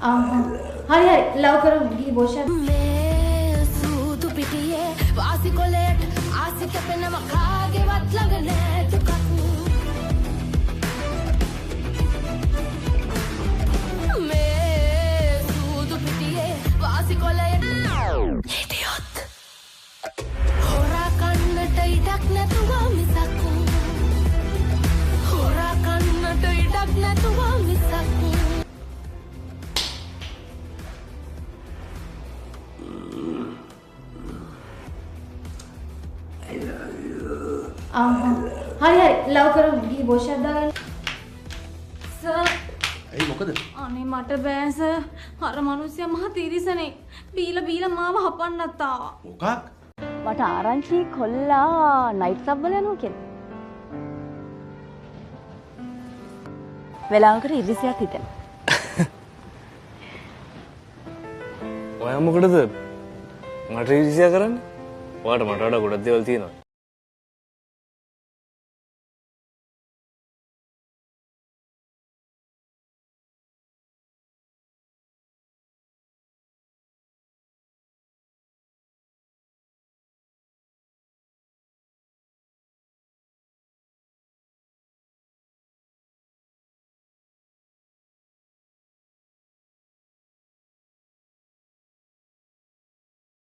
හරි ලව් කරමු ගිහි බොෂා මේ සූදු පිටියේ වාසිකොලේට ආසි කැපෙනම කාගේවත් ළඟ නෑ දුකක් මේ සූදු පිටියේ වාසිකොලේට හිටියොත් හොරා කන්නට ඉඩක් නැතුව මිසක් හොරා කන්නට ඉඩක් නැතුව මිසක් හරි ලව් කරමු ගිහි බොෂා දාගන්න සර් ඇයි මොකද? අනේ මට බෑ සර් අර මිනිස්සයා මහ තිරිසනේ බීලා මාව හපන්නත් ආවා මොකක්? මට ආරංචි කොල්ලා නයිට් සබ් වල යනවා කියලා. වෙලාවකට ඉරිසියක් හිතෙන. ඔයා මොකටද මට ඉරිසියා කරන්නේ? ඔයාට මට වඩා ගොඩක් දේවල් තියෙනවා.